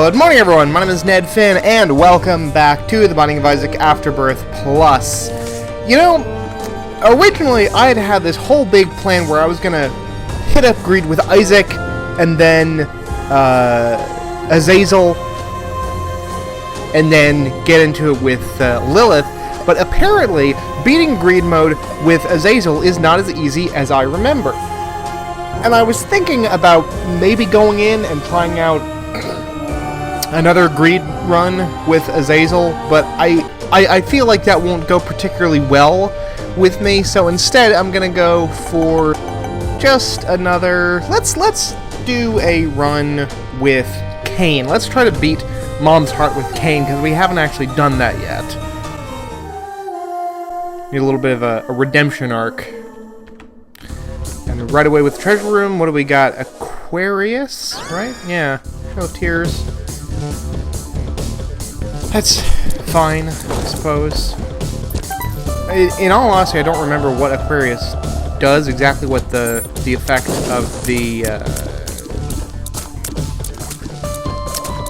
Good morning, everyone. My name is Ned Finn, and welcome back to the Binding of Isaac Afterbirth Plus. You know, originally I had this whole big plan where I was gonna hit up Greed with Isaac, and then Azazel, and then get into it with Lilith. But apparently, beating Greed mode with Azazel is not as easy as I remember. And I was thinking about maybe going in and trying out another Greed run with Azazel, but I feel like that won't go particularly well with me, so instead I'm gonna go for just another... Let's do a run with Cain. Let's try to beat Mom's Heart with Cain, because we haven't actually done that yet. Need a little bit of a redemption arc. And right away with Treasure Room, what do we got? Aquarius, right? Yeah. Show Tears. That's fine, I suppose. In all honesty, I don't remember what Aquarius does, exactly what the effect of the,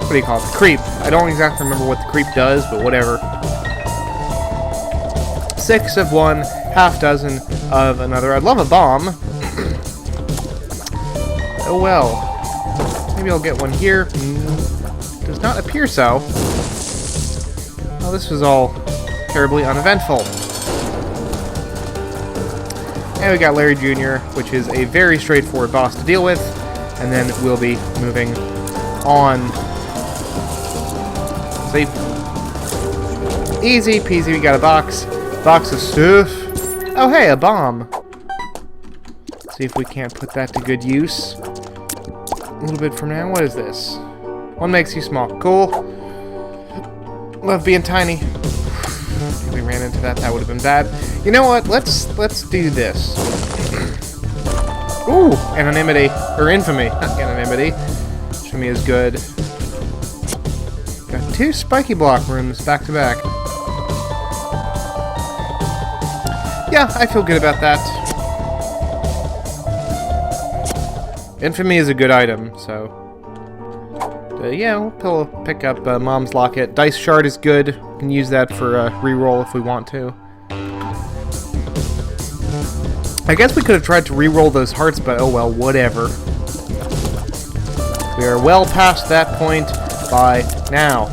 what do you call it? The creep. I don't exactly remember what the creep does, but whatever. 6 of one, half dozen of another. I'd love a bomb. Oh well. Maybe I'll get one here. Does not appear so. Well, this was all terribly uneventful. And we got Larry Jr., which is a very straightforward boss to deal with. And then we'll be moving on. See? Easy peasy, we got a box. Box of stuff. Oh hey, a bomb. See if we can't put that to good use. A little bit from now. What is this? One makes you small. Cool. Love being tiny. If we ran into that, that would have been bad. You know what? Let's do this. Ooh, anonymity. Or infamy. Not anonymity. Infamy is good. Got 2 spiky block rooms back to back. Yeah, I feel good about that. Infamy is a good item, so... yeah, we'll pick up Mom's Locket. Dice Shard is good. We can use that for reroll if we want to. I guess we could have tried to reroll those hearts, but oh well, whatever. We are well past that point by now.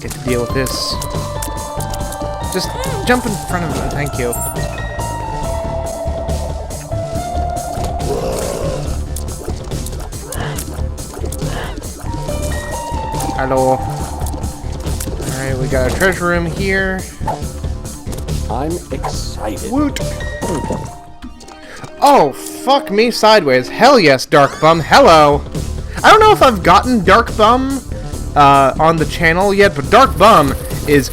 Get to deal with this. Just jump in front of me, thank you. Hello. Alright, we got a treasure room here. I'm excited. Woot! Oh, fuck me sideways. Hell yes, Dark Bum. Hello! I don't know if I've gotten Dark Bum on the channel yet, but Dark Bum is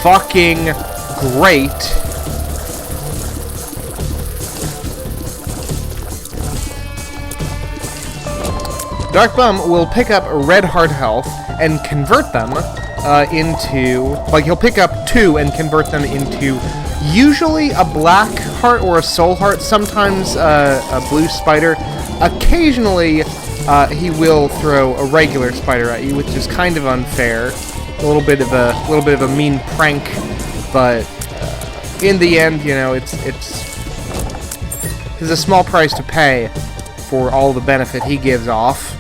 fucking great. Dark Bum will pick up a red heart health and convert them into... Like, he'll pick up 2 and convert them into usually a black heart or a soul heart, sometimes a blue spider. Occasionally, he will throw a regular spider at you, which is kind of unfair. A little bit of a mean prank, but in the end, you know, it's a small price to pay for all the benefit he gives off.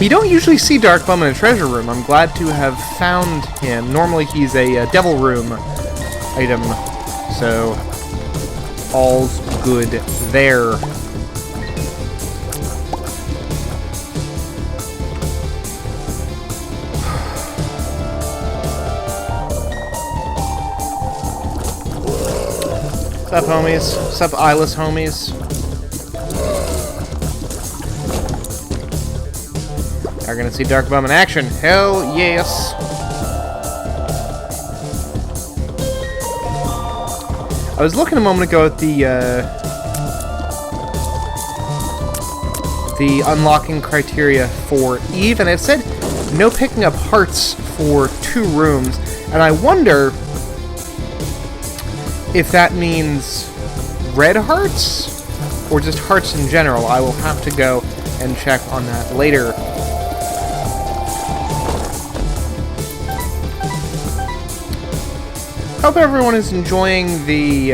You don't usually see Dark Bum in a treasure room. I'm glad to have found him. Normally he's a devil room item, so all's good there. Sup, homies? Sup, eyeless homies? Are gonna see Dark Bum in action. Hell yes! I was looking a moment ago at the unlocking criteria for Eve, and it said no picking up hearts for 2 rooms, and I wonder if that means red hearts or just hearts in general. I will have to go and check on that later. Hope everyone is enjoying the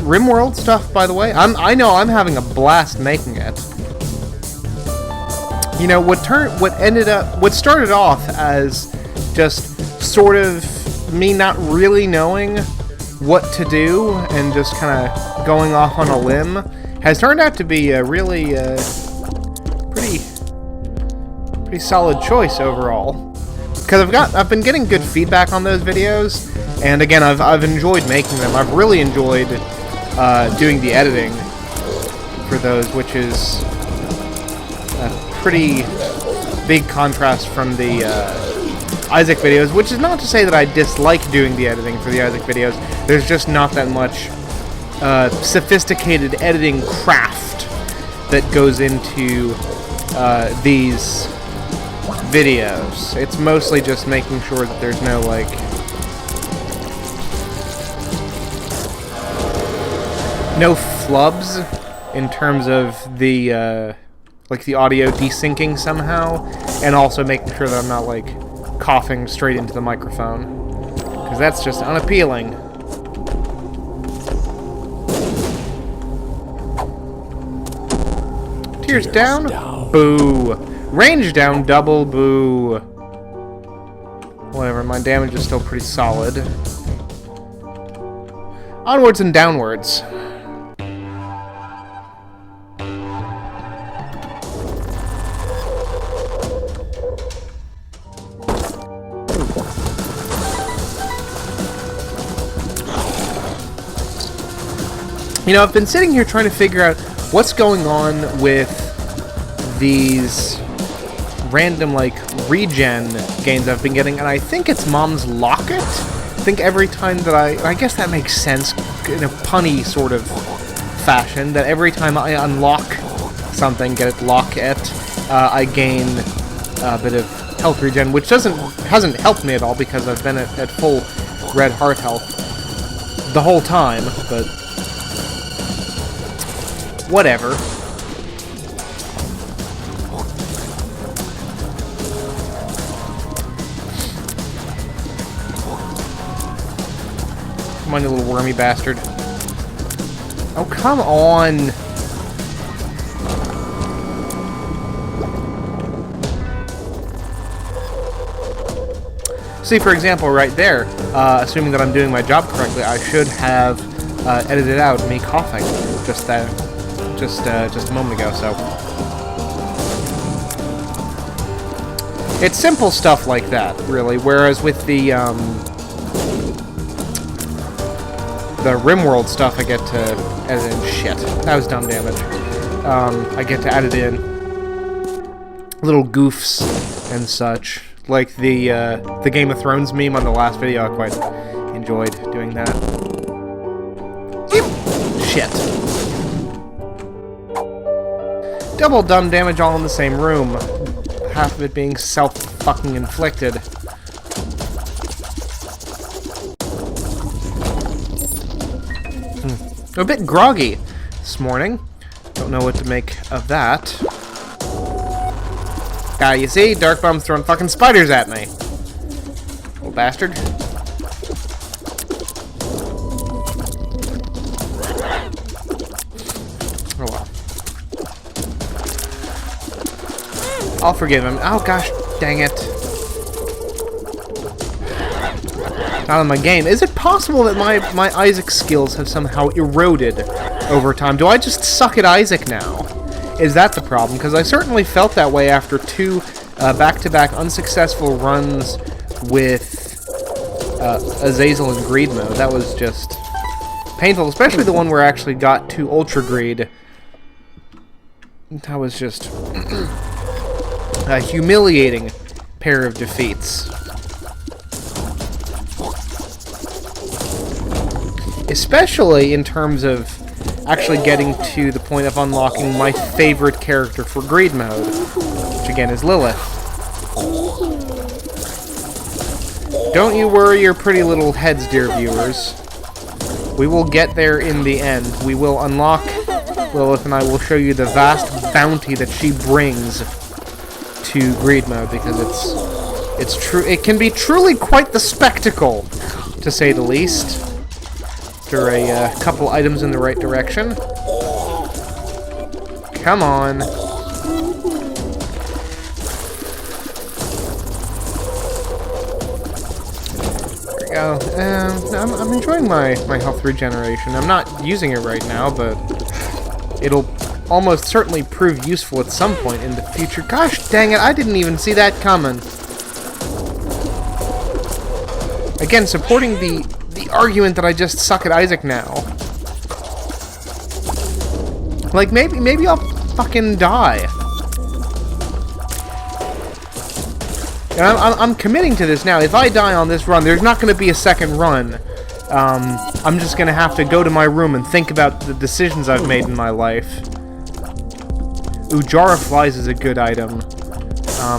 RimWorld stuff, by the way. I know I'm having a blast making it. You know, what started off as just sort of me not really knowing what to do and just kind of going off on a limb has turned out to be a really pretty solid choice overall. Because I've been getting good feedback on those videos, and again, I've enjoyed making them. I've really enjoyed doing the editing for those, which is a pretty big contrast from the Isaac videos, which is not to say that I dislike doing the editing for the Isaac videos. There's just not that much sophisticated editing craft that goes into these videos. It's mostly just making sure that there's no, like, no flubs in terms of the, like, the audio desyncing somehow, and also making sure that I'm not, like, coughing straight into the microphone, because that's just unappealing. Tears down? Boo. Range down, double, boo. Whatever, my damage is still pretty solid. Onwards and downwards. You know, I've been sitting here trying to figure out what's going on with these random, like, regen gains I've been getting, and I think it's Mom's Locket. I think every time that I guess that makes sense in a punny sort of fashion, that every time I unlock something, get it Locket, I gain a bit of health regen, which hasn't helped me at all, because I've been at full red heart health the whole time, but whatever. Come on, you little wormy bastard. Oh, come on! See, for example, right there, assuming that I'm doing my job correctly, I should have edited out me coughing just a moment ago, so. It's simple stuff like that, really, whereas with the RimWorld stuff, I get to edit in shit. That was dumb damage. I get to edit in little goofs and such, like the Game of Thrones meme on the last video. I quite enjoyed doing that. Shit. Double dumb damage all in the same room. Half of it being self-fucking inflicted. A bit groggy this morning. Don't know what to make of that. Ah, you see? Dark Bum's throwing fucking spiders at me. Little bastard. Oh well. I'll forgive him. Oh gosh, dang it. Not in my game. Is it possible that my Isaac skills have somehow eroded over time? Do I just suck at Isaac now? Is that the problem? Because I certainly felt that way after two back-to-back unsuccessful runs with Azazel in Greed mode. That was just painful, especially the one where I actually got to Ultra Greed. That was just a humiliating pair of defeats. Especially in terms of actually getting to the point of unlocking my favorite character for Greed mode, which again is Lilith. Don't you worry your pretty little heads, dear viewers. We will get there in the end. We will unlock Lilith and I will show you the vast bounty that she brings to greed mode, because it's true. It can be truly quite the spectacle, to say the least. After a couple items in the right direction. Come on. There we go. I'm enjoying my health regeneration. I'm not using it right now, but it'll almost certainly prove useful at some point in the future. Gosh dang it, I didn't even see that coming. Again, supporting the argument that I just suck at Isaac now. Like, maybe I'll fucking die. And I'm committing to this now. If I die on this run, there's not going to be a second run. I'm just going to have to go to my room and think about the decisions I've made in my life. Ooh, Jar of Flies is a good item.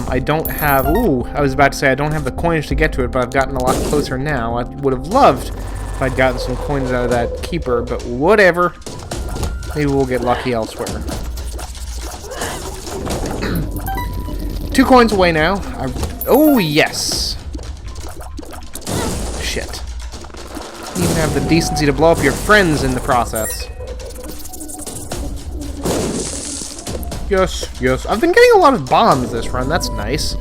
I don't have... Ooh, I was about to say I don't have the coins to get to it, but I've gotten a lot closer now. I would have loved if I'd gotten some coins out of that keeper, but whatever. Maybe we'll get lucky elsewhere. 2 coins away now. Oh, yes. Shit. You even have the decency to blow up your friends in the process. Yes, yes. I've been getting a lot of bombs this run. That's nice.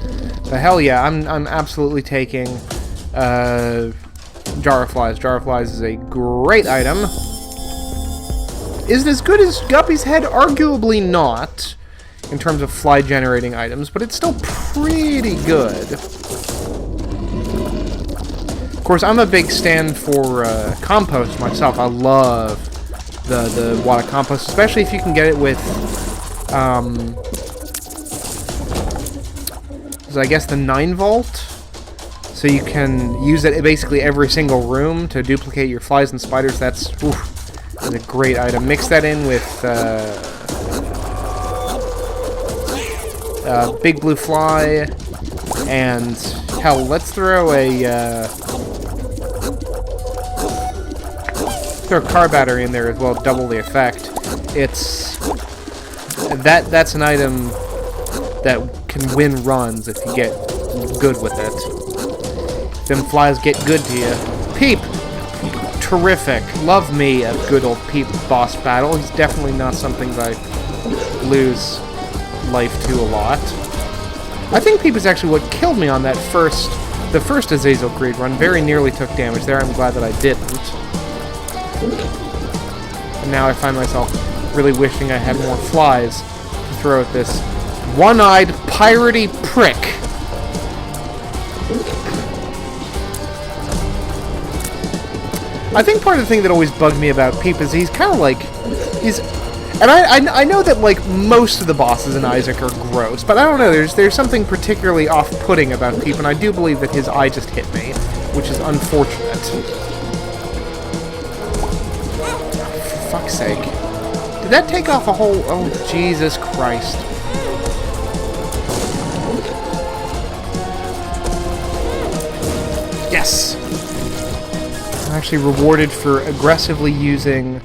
But hell yeah, I'm absolutely taking Jar of Flies. Jar of Flies is a great item. Is it as good as Guppy's Head? Arguably not, in terms of fly generating items, but it's still pretty good. Of course, I'm a big stand for Compost myself. I love the water compost, especially if you can get it with I guess the 9 volt, so you can use it in basically every single room to duplicate your flies and spiders. That's a great item. Mix that in with Big Blue Fly, and hell, let's throw a car battery in there as well, double the effect. That's an item that can win runs if you get good with it. Them flies get good to you. Peep! Terrific. Love me a good old Peep boss battle. He's definitely not something that I lose life to a lot. I think Peep is actually what killed me on that the first Azazel Greed run. Very nearly took damage there. I'm glad that I didn't. And now I find myself really wishing I had more flies to throw at this one-eyed, piratey prick. I think part of the thing that always bugged me about Peep is he's kind of like... And I know that, like, most of the bosses in Isaac are gross, but I don't know, there's something particularly off-putting about Peep, and I do believe that his eye just hit me, which is unfortunate. For fuck's sake. Did that take off a whole... Oh, Jesus Christ. Yes! I'm actually rewarded for aggressively using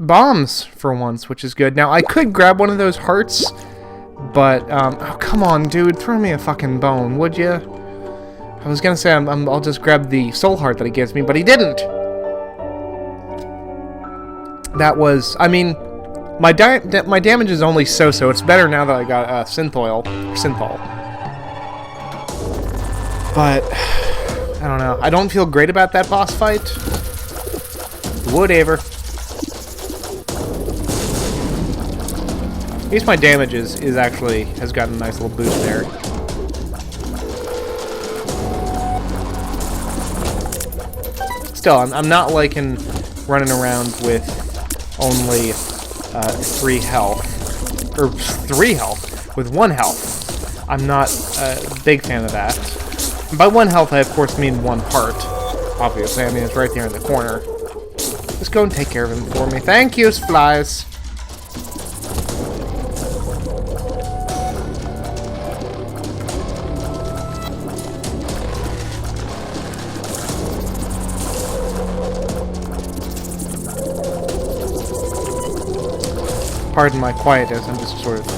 bombs for once, which is good. Now, I could grab one of those hearts, but, oh, come on, dude, throw me a fucking bone, would you? I was gonna say I'll just grab the soul heart that he gives me, but he didn't! That was, I mean, my damage is only so-so. It's better now that I got synthol. But I don't know. I don't feel great about that boss fight. Whatever. At least my damage has gotten a nice little boost there. Still, I'm not liking running around with only 3 health. Or 3 health. With 1 health. I'm not a big fan of that. And by 1 health, I of course mean 1 heart. Obviously, I mean it's right there in the corner. Just go and take care of him for me. Thank you, flies. Pardon my quietness, I'm just sort of...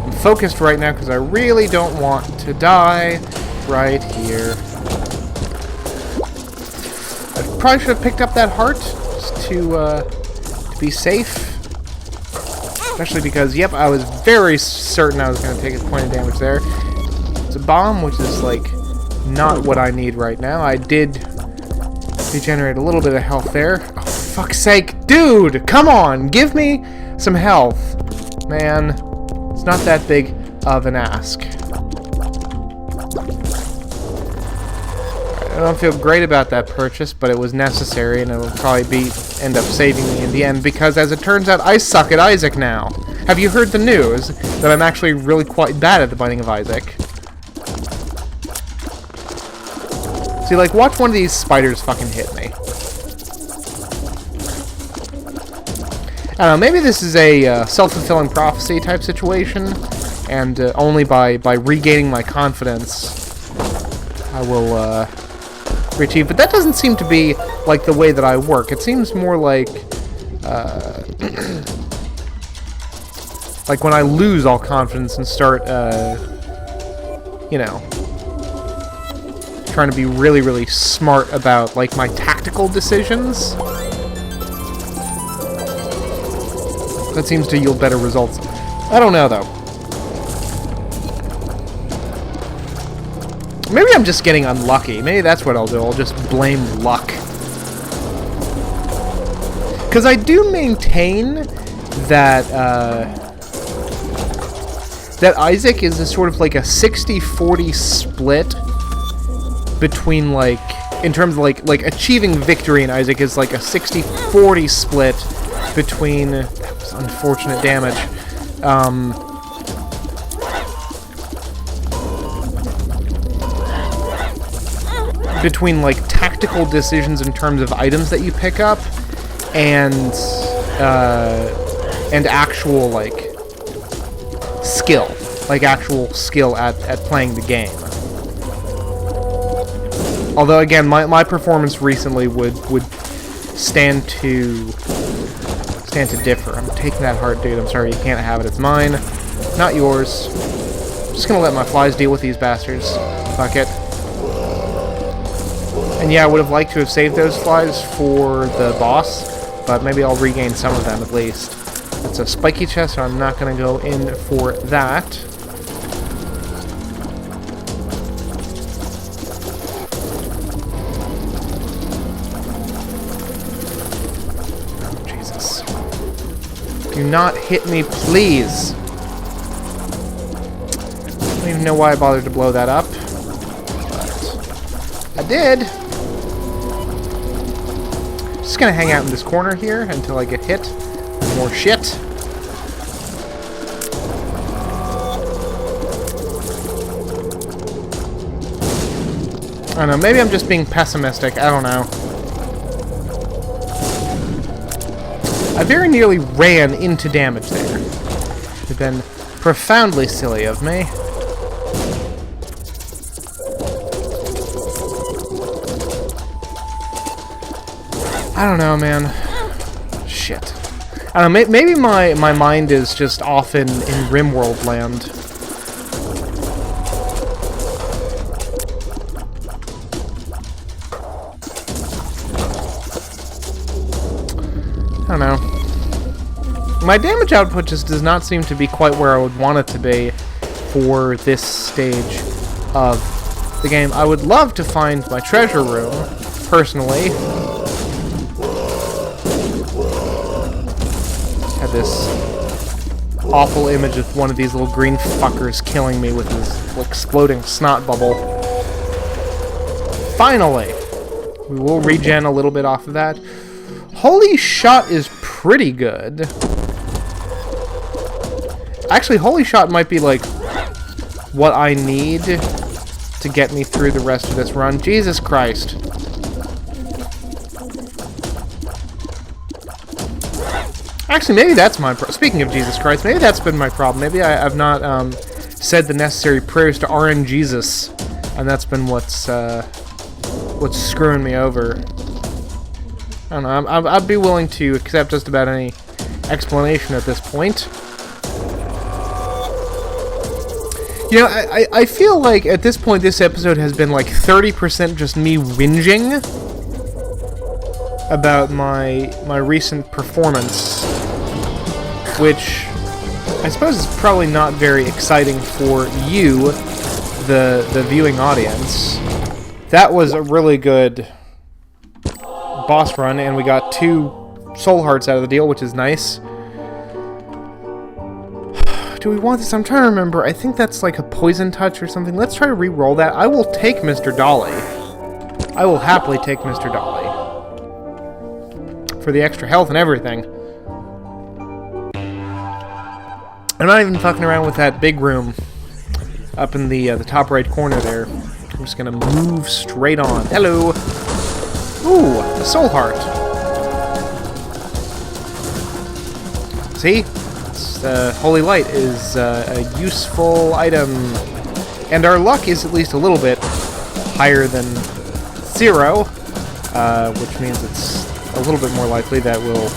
I'm focused right now because I really don't want to die right here. I probably should have picked up that heart just to be safe. Especially because, yep, I was very certain I was going to take a point of damage there. It's a bomb, which is, like, not what I need right now. I did regenerate a little bit of health there. Oh, for fuck's sake. Dude, come on. Give me some health. Man, it's not that big of an ask. I don't feel great about that purchase, but it was necessary, and it'll probably end up saving me in the end, because as it turns out, I suck at Isaac now. Have you heard the news that I'm actually really quite bad at the Binding of Isaac? See, like, watch one of these spiders fucking hit me. I don't know, maybe this is a self-fulfilling prophecy type situation, and only by regaining my confidence I will achieve. But that doesn't seem to be like the way that I work. It seems more like like when I lose all confidence and start you know, trying to be really, really smart about like my tactical decisions. That seems to yield better results. I don't know though. Maybe I'm just getting unlucky. Maybe that's what I'll do. I'll just blame luck. Because I do maintain that that Isaac is a sort of like a 60-40 split between, like, in terms of like achieving victory in Isaac is like a 60-40 split between, that was unfortunate damage, between like tactical decisions in terms of items that you pick up and actual like skill, like actual skill at playing the game. Although again, my performance recently would stand to differ. I'm taking that heart, dude. I'm sorry, you can't have it. It's mine, not yours. I'm just gonna let my flies deal with these bastards. Fuck it. And yeah, I would have liked to have saved those flies for the boss, but maybe I'll regain some of them at least. It's a spiky chest, so I'm not going to go in for that. Oh, Jesus. Do not hit me, please. I don't even know why I bothered to blow that up, but I did. Just gonna hang out in this corner here until I get hit with more shit. I don't know, maybe I'm just being pessimistic, I don't know. I very nearly ran into damage there. It would have been profoundly silly of me. I don't know, man. Shit. I don't know, maybe my mind is just off in Rimworld land. I don't know. My damage output just does not seem to be quite where I would want it to be for this stage of the game. I would love to find my treasure room, personally. Had this awful image of one of these little green fuckers killing me with his exploding snot bubble. Finally! We will regen a little bit off of that. Holy Shot is pretty good. Actually, Holy Shot might be, like, what I need to get me through the rest of this run. Jesus Christ. Actually, maybe that's my speaking of Jesus Christ, maybe that's been my problem. Maybe I've not said the necessary prayers to RN Jesus, and that's been what's screwing me over. I don't know. I'd be willing to accept just about explanation at this point. You know, I feel like at this point this episode has been like 30% just me whinging about my recent performance, which I suppose is probably not very exciting for you, the viewing audience. That was a really good boss run, and we got 2 soul hearts out of the deal, which is nice. Do we want this? I'm trying to remember. I think that's like a poison touch or something. Let's try to re-roll that. I will take Mr. Dolly. I will happily take Mr. Dolly. For the extra health and everything. I'm not even fucking around with that big room up in the top right corner there. I'm just gonna move straight on. Hello! Ooh, a soul heart. See? Holy Light is a useful item. And our luck is at least a little bit higher than 0, which means it's a little bit more likely that we'll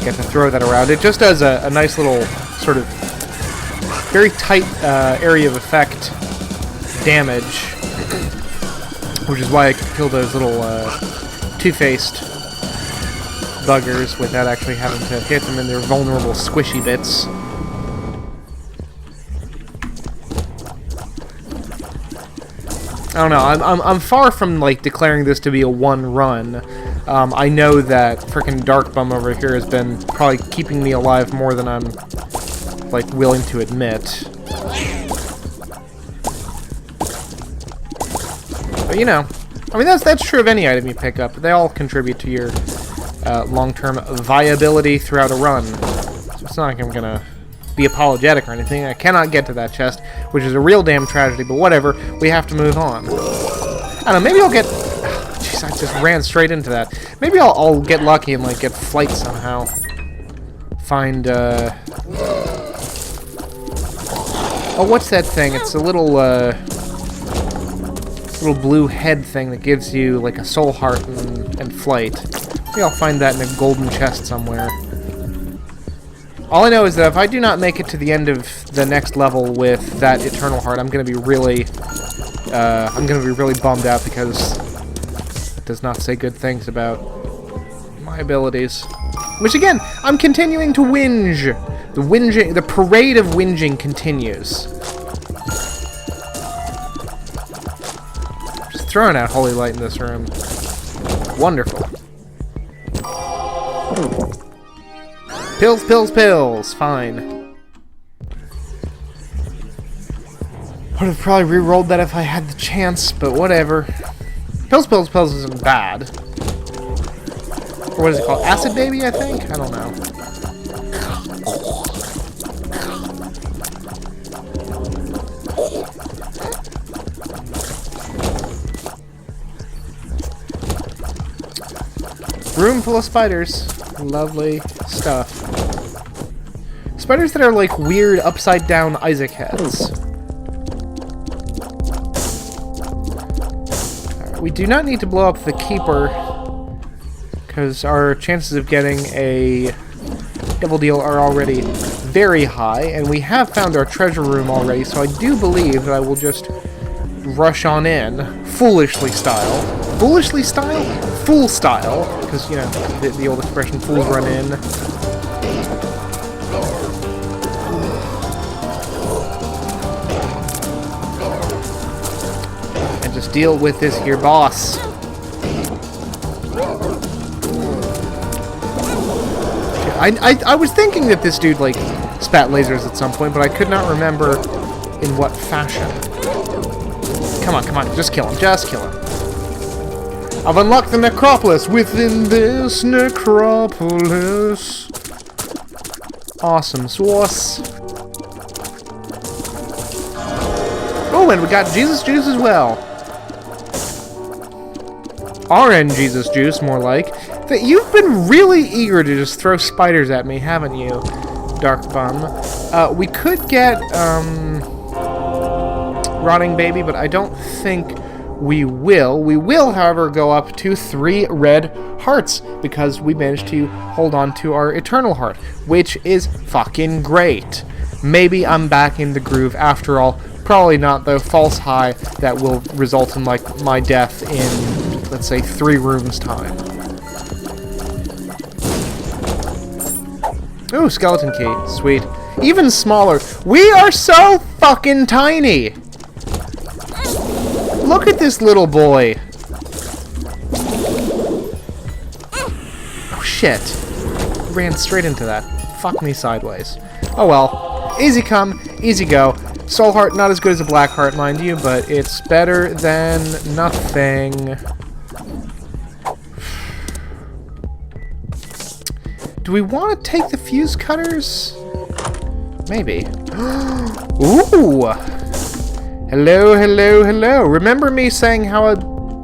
get to throw that around. It just does a nice little sort of very tight area of effect damage, which is why I can kill those little two-faced buggers without actually having to hit them in their vulnerable squishy bits. I don't know, I'm far from like declaring this to be a one run. I know that frickin' Dark Bum over here has been probably keeping me alive more than I'm like willing to admit. But you know, I mean that's true of any item you pick up. They all contribute to your long-term viability throughout a run. So it's not like I'm gonna be apologetic or anything. I cannot get to that chest, which is a real damn tragedy, but whatever. We have to move on. I don't know, maybe I'll get... Jeez, I just ran straight into that. Maybe I'll get lucky and, like, get flight somehow. Find, Oh, what's that thing? It's a little, little blue head thing that gives you, like, a soul heart and flight. Maybe I'll find that in a golden chest somewhere. All I know is that if I do not make it to the end of the next level with that Eternal Heart, I'm gonna be really bummed out because it does not say good things about my abilities. Which again, I'm continuing to whinge. The parade of whinging continues. Just throwing out Holy Light in this room. Wonderful. Pills, pills, pills. Fine. Would have probably re-rolled that if I had the chance, but whatever. Pills, pills, pills isn't bad. Or what is it called? Acid Baby, I think? I don't know. Room full of spiders. Lovely stuff. Spiders that are like weird upside down Isaac heads. We do not need to blow up the Keeper because our chances of getting a Devil Deal are already very high, and we have found our treasure room already, so I do believe that I will just rush on in, foolishly style. Foolishly style? Fool style, because, you know, the old expression, fools run in. And just deal with this here boss. I was thinking that this dude, like, spat lasers at some point, but I could not remember in what fashion. Come on, just kill him, just kill him. I've unlocked the necropolis within this necropolis. Awesome sauce. Oh, and we got Jesus juice as well. RN Jesus juice, more like. That you've been really eager to just throw spiders at me, haven't you, Dark Bum? We could get Rotting Baby, but I don't think we will, however, go up to 3 red hearts because we managed to hold on to our eternal heart, which is fucking great. Maybe I'm back in the groove after all. Probably not, though. False high that will result in, like, my death in, let's say, 3 rooms' time. Ooh, skeleton key. Sweet. Even smaller. We are so fucking tiny! Look at this little boy. Oh, shit. Ran straight into that. Fuck me sideways. Oh well. Easy come, easy go. Soul heart, not as good as a black heart, mind you, but it's better than nothing. Do we want to take the fuse cutters? Maybe. Ooh! Hello, hello, hello. Remember me saying how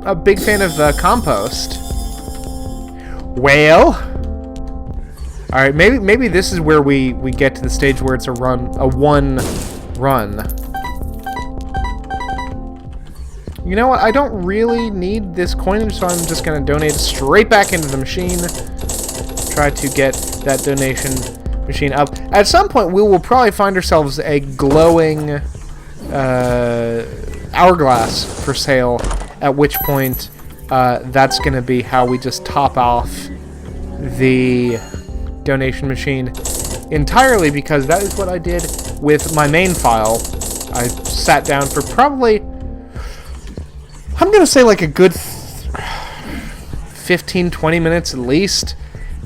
a big fan of Compost? Well... Alright, maybe this is where we get to the stage where it's a one run. You know what? I don't really need this coinage, so I'm just going to donate it straight back into the machine. Try to get that donation machine up. At some point, we will probably find ourselves a glowing hourglass for sale, at which point that's going to be how we just top off the donation machine entirely, because that is what I did with my main file. I sat down for probably, I'm going to say like a good 15-20 minutes at least,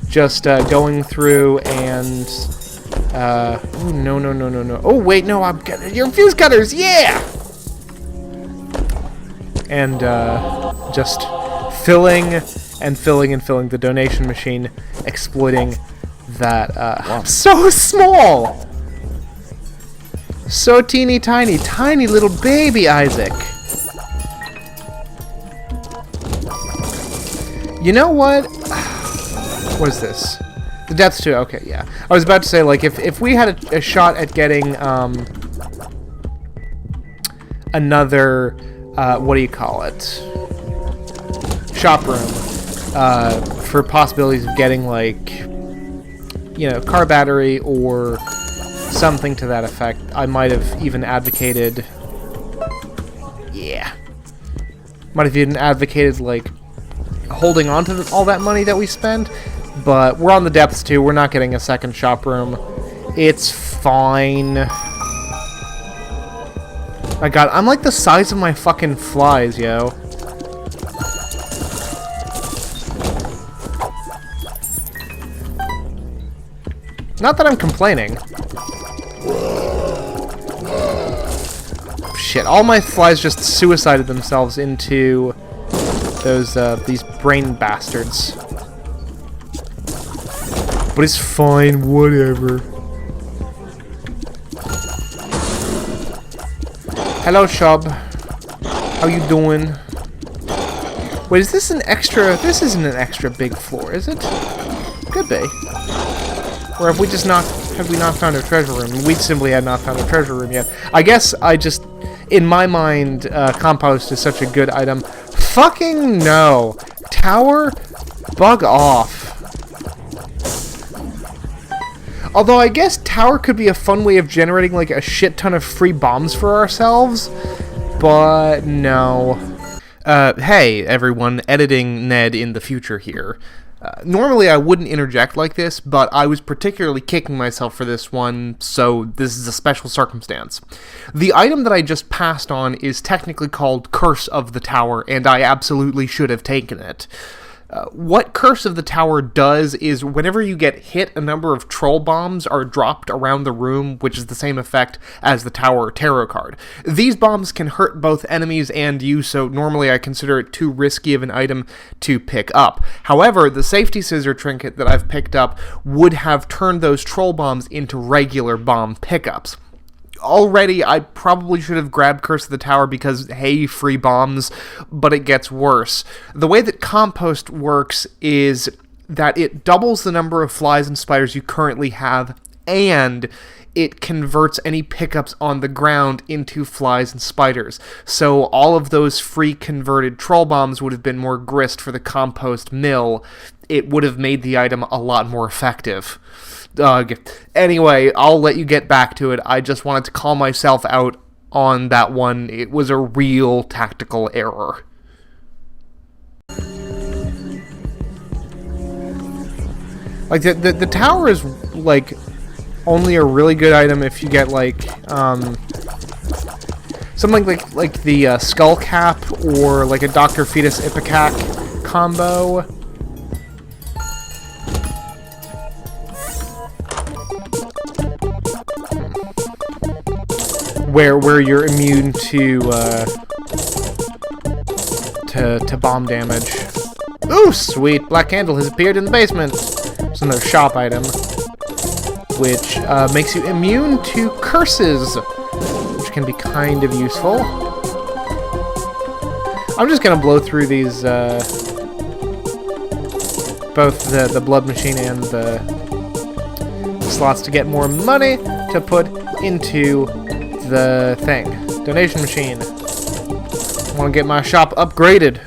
just going through and oh, no. Oh, wait, no, I'm getting your fuse cutters, yeah! And just filling the donation machine, exploiting that. Wow. So small! So teeny tiny little baby Isaac. You know what? What is this? The deaths too. Okay, yeah. I was about to say, like, if we had a shot at getting another what do you call it? Shop room for possibilities of getting, like, you know, car battery or something to that effect. I might have even advocated, like, holding on to all that money that we spend, but we're on the depths too. We're not getting a second shop room. It's fine. My god, I'm like the size of my fucking flies, yo. Not that I'm complaining. Shit, all my flies just suicided themselves into those, these brain bastards. But it's fine, whatever. Hello, Shub. How you doing? Wait, is this an extra... This isn't an extra big floor, is it? Could be. Or have we just not... Have we not found a treasure room? We simply had not found a treasure room yet. I guess I just... In my mind, Compost is such a good item. Fucking no. Tower? Bug off. Although I guess Tower could be a fun way of generating like a shit ton of free bombs for ourselves. But no. Hey everyone, editing Ned in the future here. Normally I wouldn't interject like this, but I was particularly kicking myself for this one, so this is a special circumstance. The item that I just passed on is technically called Curse of the Tower, and I absolutely should have taken it. What Curse of the Tower does is whenever you get hit, a number of troll bombs are dropped around the room, which is the same effect as the Tower Tarot card. These bombs can hurt both enemies and you, so normally I consider it too risky of an item to pick up. However, the safety scissor trinket that I've picked up would have turned those troll bombs into regular bomb pickups. Already, I probably should have grabbed Curse of the Tower because, hey, free bombs, but it gets worse. The way that Compost works is that it doubles the number of flies and spiders you currently have, and it converts any pickups on the ground into flies and spiders. So all of those free converted troll bombs would have been more grist for the compost mill. It would have made the item a lot more effective. Anyway, I'll let you get back to it. I just wanted to call myself out on that one. It was a real tactical error. Like, the tower is, like, only a really good item if you get, like, something like the Skull Cap or, like, a Dr. Fetus Ipecac combo. Where you're immune to bomb damage. Ooh, sweet! Black Candle has appeared in the basement. It's another shop item, which makes you immune to curses, which can be kind of useful. I'm just gonna blow through these, both the blood machine and the slots to get more money to put into the thing. Donation machine. I want to get my shop upgraded.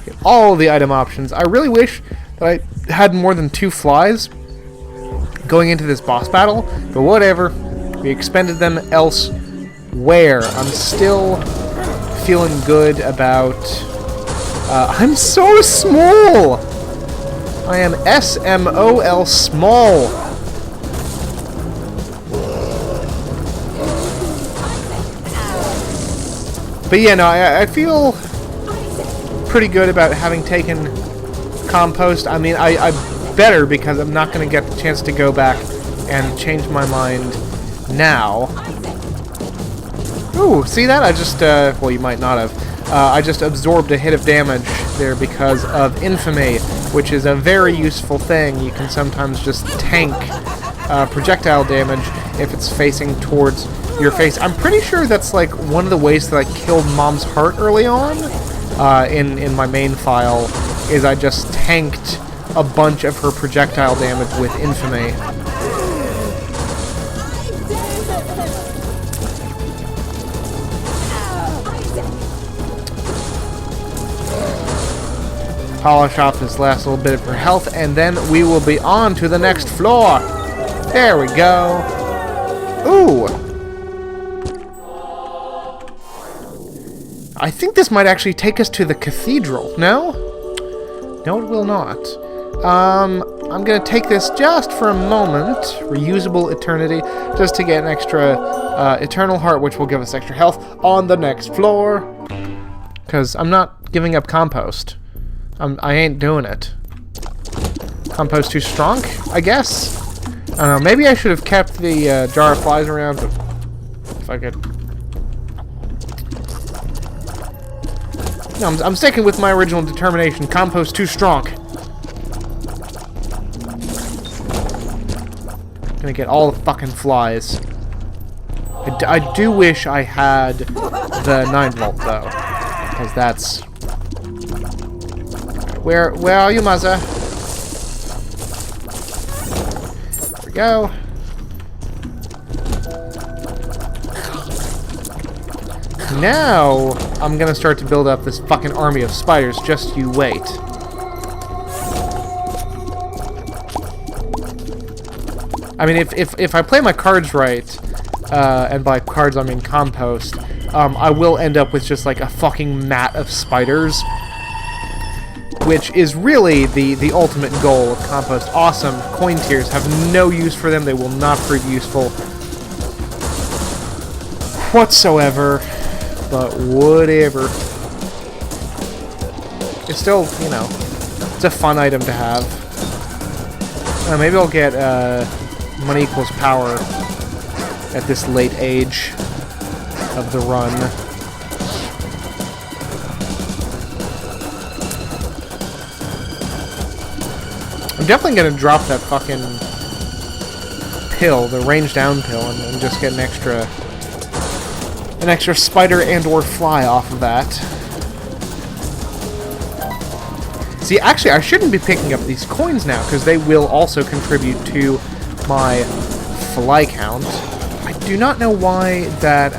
Get all the item options. I really wish that I had more than 2 flies going into this boss battle, but whatever. We expended them elsewhere. I'm still feeling good about... I'm so small! I am SMOL small. But yeah, no, I feel pretty good about having taken Compost. I mean, I better because I'm not going to get the chance to go back and change my mind now. Ooh, see that? I just, well, you might not have. I just absorbed a hit of damage there because of Infamy, which is a very useful thing. You can sometimes just tank projectile damage if it's facing towards your face. I'm pretty sure that's like one of the ways that I killed Mom's Heart early on in my main file, is I just tanked a bunch of her projectile damage with Infamy. Polish off this last little bit of her health, and then we will be on to the next floor. There we go. Ooh. I think this might actually take us to the cathedral. No? No, it will not. I'm going to take this just for a moment. Reusable Eternity. Just to get an extra Eternal Heart, which will give us extra health on the next floor. Because I'm not giving up Compost. I ain't doing it. Compost too strong, I guess? I don't know. Maybe I should have kept the jar of flies around, but if I could... No, I'm sticking with my original determination. Compost too strong. Gonna get all the fucking flies. I do wish I had the 9-volt, though. Because that's... Where are you, Muzza? There we go. Now, I'm gonna start to build up this fucking army of spiders. Just you wait. I mean, if I play my cards right, and by cards I mean Compost, I will end up with just like a fucking mat of spiders, which is really the ultimate goal of Compost. Awesome. Coin tiers have no use for them. They will not prove useful whatsoever. But whatever. It's still, you know, it's a fun item to have. Maybe I'll get money equals power at this late age of the run. I'm definitely gonna drop that fucking pill, the range down pill, and just get an extra spider and or fly off of that. See, actually, I shouldn't be picking up these coins now, because they will also contribute to my fly count. I do not know why that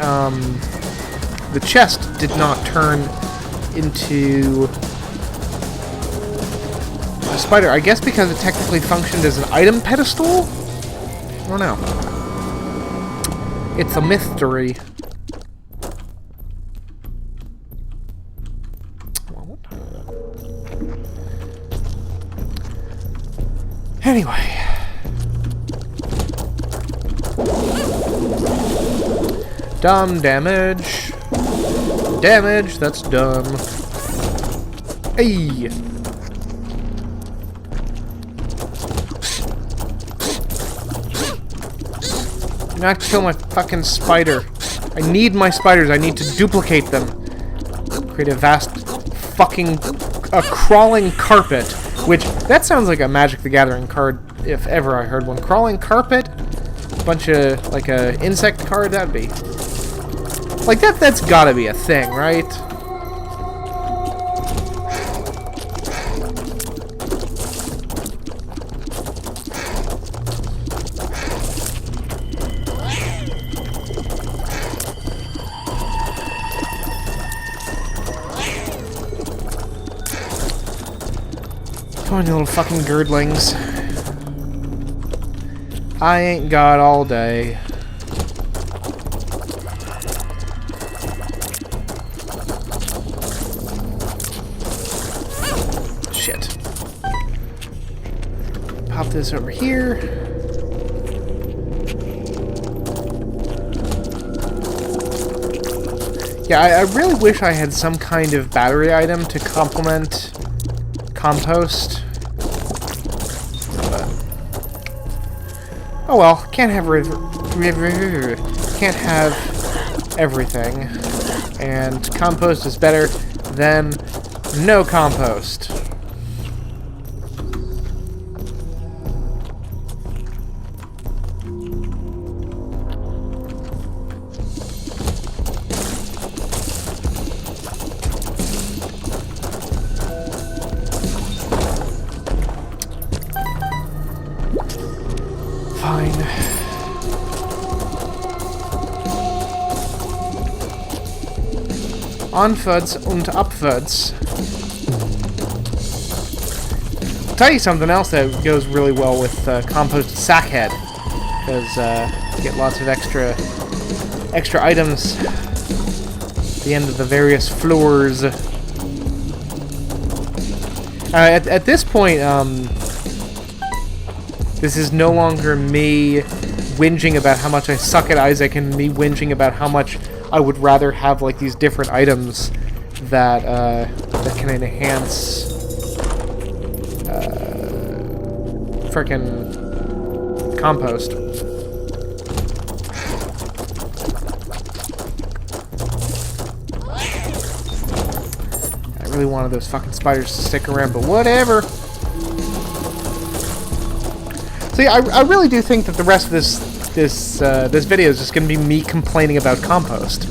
the chest did not turn into a spider. I guess because it technically functioned as an item pedestal? I don't know. It's a mystery. Anyway. Dumb damage. Damage, that's dumb. Hey! Do not kill my fucking spider. I need my spiders. I need to duplicate them. Create a vast fucking crawling carpet. Which, that sounds like a Magic the Gathering card, if ever I heard one. Crawling carpet? A bunch of, like, a insect card? That'd be... Like, that's gotta be a thing, right? Come on, you little fucking girdlings. I ain't got all day. Shit. Pop this over here. Yeah, I really wish I had some kind of battery item to complement Compost. But, oh well, can't have everything. And Compost is better than no Compost. Fine. Onwards und upwards. I'll tell you something else that goes really well with Compost Sackhead, because you get lots of extra items at the end of the various floors. At this point, this is no longer me whinging about how much I suck at Isaac and me whinging about how much I would rather have like these different items that that can enhance frickin' Compost. I really wanted those fucking spiders to stick around, but whatever. See, I really do think that the rest of this video is just going to be me complaining about Compost.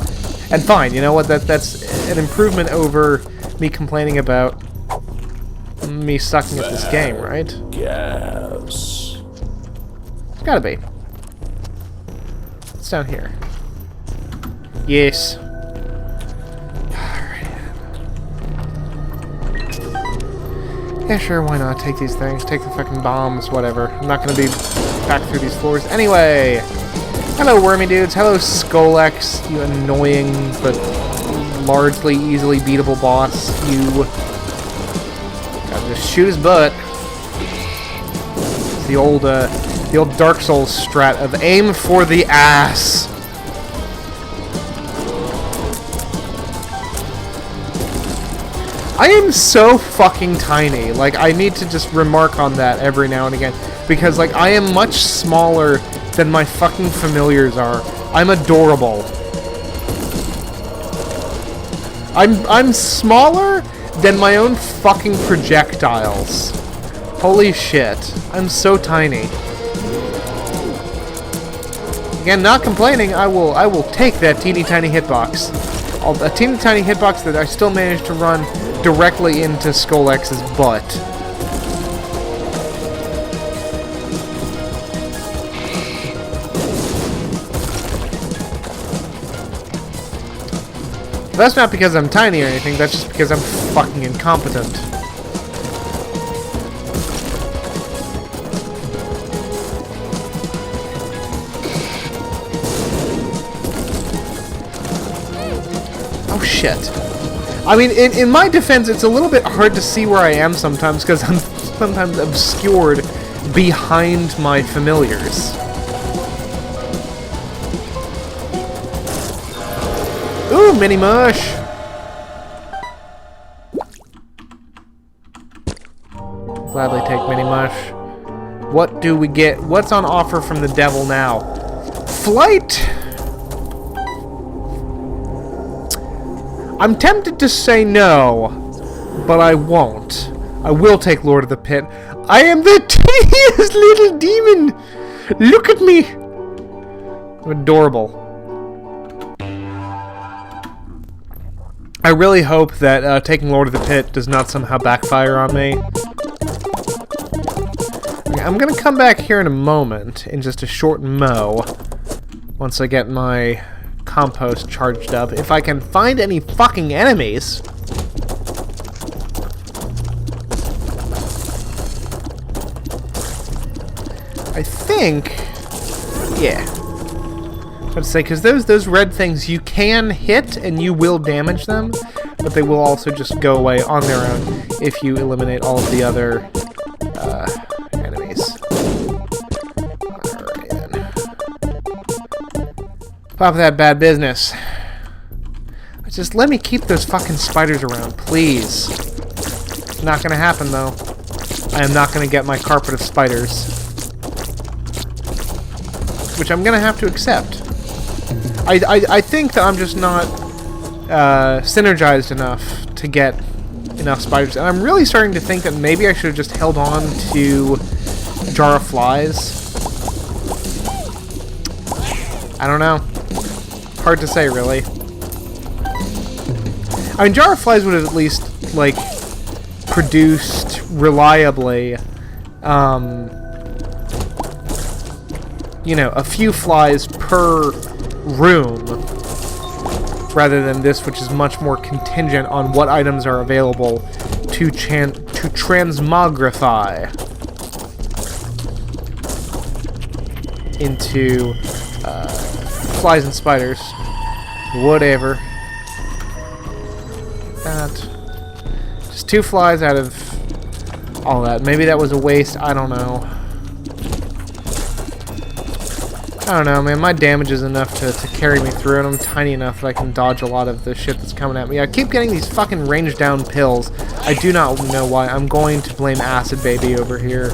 And fine, you know what? That's an improvement over me complaining about me sucking at this game, right? Yes. It's gotta be. It's down here. Yes. Yeah, sure, why not? Take these things. Take the fucking bombs, whatever. I'm not gonna be back through these floors. Anyway! Hello, wormy dudes. Hello, Skolex, you annoying but largely easily beatable boss. You... gotta just shoot his butt. It's the old Dark Souls strat of aim for the ass. I am so fucking tiny. Like, I need to just remark on that every now and again. Because, like, I am much smaller than my fucking familiars are. I'm adorable. I'm smaller than my own fucking projectiles. Holy shit. I'm so tiny. Again, not complaining, I will take that teeny tiny hitbox. A teeny tiny hitbox that I still managed to run directly into Skolex's butt. That's not because I'm tiny or anything, that's just because I'm fucking incompetent. Oh shit. I mean, in my defense, it's a little bit hard to see where I am sometimes because I'm sometimes obscured behind my familiars. Ooh, mini mush! Gladly take mini mush. What do we get? What's on offer from the devil now? Flight! I'm tempted to say no, but I won't. I will take Lord of the Pit. I am the tiniest little demon! Look at me! I'm adorable. I really hope that taking Lord of the Pit does not somehow backfire on me. Okay, I'm gonna come back here in a moment, in just a short mo, once I get my compost charged up. If I can find any fucking enemies. I think... yeah. I'd say, because those red things you can hit and you will damage them, but they will also just go away on their own if you eliminate all of the other enemies. Alright then. Pop that bad business. Just let me keep those fucking spiders around, please. It's not gonna happen though. I am not gonna get my carpet of spiders. Which I'm gonna have to accept. I think that I'm just not synergized enough to get enough spiders. And I'm really starting to think that maybe I should have just held on to Jar of Flies. I don't know. Hard to say, really. I mean, Jar of Flies would have at least, like, produced reliably, you know, a few flies per room, rather than this, which is much more contingent on what items are available to transmogrify into flies and spiders. Whatever. That. Just 2 flies out of all that. Maybe that was a waste. I don't know. I don't know, man. My damage is enough to carry me through, and I'm tiny enough that I can dodge a lot of the shit that's coming at me. I keep getting these fucking range down pills. I do not know why. I'm going to blame Acid Baby over here.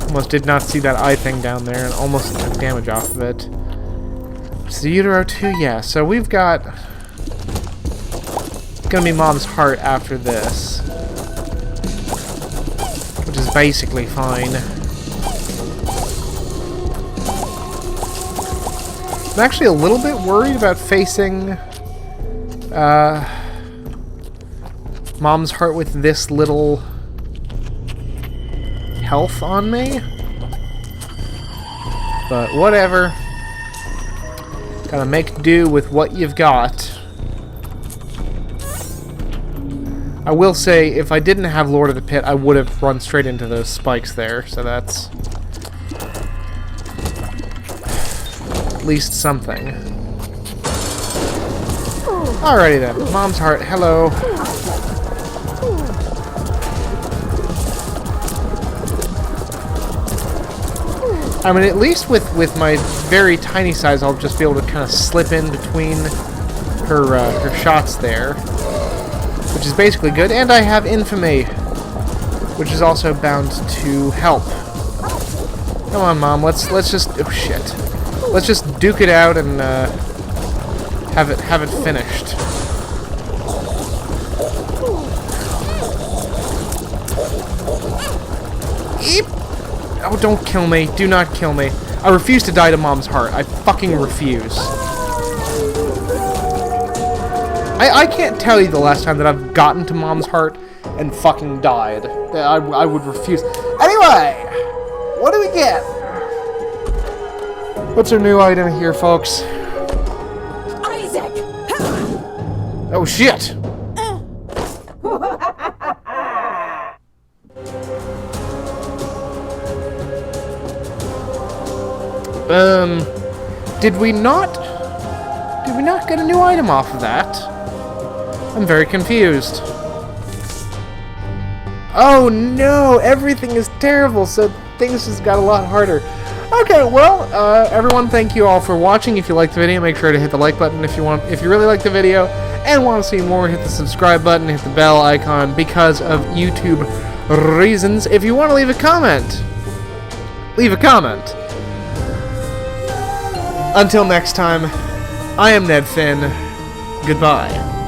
Almost did not see that eye thing down there and almost took damage off of it. It's the Utero 2, yeah. So we've got... it's gonna be Mom's Heart after this. Which is basically fine. I'm actually a little bit worried about facing... Mom's Heart with this little... health on me, but whatever. Gotta make do with what you've got. I will say, if I didn't have Lord of the Pit, I would have run straight into those spikes there, so that's at least something. Alrighty then, Mom's Heart, hello. I mean, at least with my very tiny size, I'll just be able to kind of slip in between her shots there, which is basically good. And I have Infamy, which is also bound to help. Come on, Mom. Let's just oh shit. Let's just duke it out and have it finished. don't kill me. Do not kill me. I refuse to die to Mom's heart. I fucking refuse. I can't tell you the last time that I've gotten to Mom's heart and fucking died. I would refuse. Anyway, what do we get? What's our new item here, folks? Isaac! Oh, shit! Did we not get a new item off of that? I'm very confused. Oh no, everything is terrible, so things just got a lot harder. Okay, well, everyone, thank you all for watching. If you liked the video, make sure to hit the like button. If you really like the video and want to see more, hit the subscribe button, hit the bell icon because of YouTube reasons. If you want to leave a comment, leave a comment. Until next time, I am Ned Finn. Goodbye.